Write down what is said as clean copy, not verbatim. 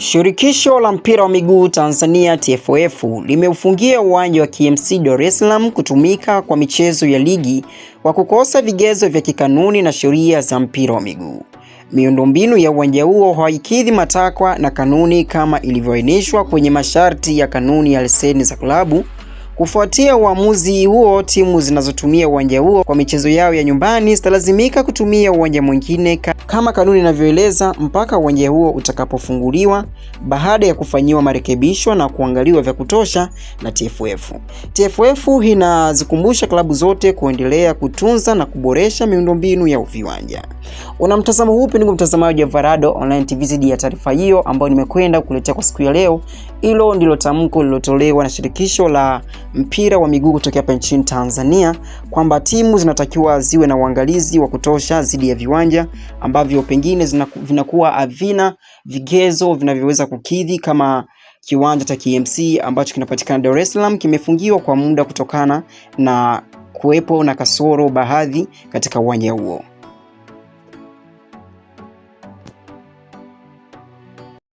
Shirikisho la mpira wa miguu Tanzania TFF limeufungia uwanja wa KMC Dar es Salaam kutumika kwa michezo ya ligi kwa kukosa vigezo vya kikanuni na sheria za mpira wa miguu. Miundombinu ya uwanja huo haikidhi matakwa na kanuni kama ilivyoainishwa kwenye masharti ya kanuni ya leseni za klabu. Kufuatia uamuzi huo, timu zinazotumia uwanja huo kwa michezo yao ya nyumbani zitalazimika kutumia uwanja mwingine kama kanuni inavyoeleza mpaka uwanja huo utakapofunguliwa baada ya kufanyiwa marekebisho na kuangaliwa vya kutosha na TFF. TFF inazikumbusha klabu zote kuendelea kutunza na kuboresha miundombinu ya viwanja. Una mtazamo upi ndugu mtazamaji wa Varado Online TV zidi ya taarifa hiyo ambayo nimekwenda kuletea kwa siku ya leo? Hilo ndilo tamko lililotolewa na shirikisho la mpira wa miguu kutoka hapa nchini Tanzania kwamba timu zinatakiwa ziwe na uangalizi wa kutosha zidi ya viwanja ambavyo pengine vinakuwa havina vigezo vinavyoweza kukidhi, kama kiwanja cha KMC ambacho kinapatikana Dar es Salaam kimefungiwa kwa muda kutokana na kuwepo na kasoro baadhi katika uwanja huo.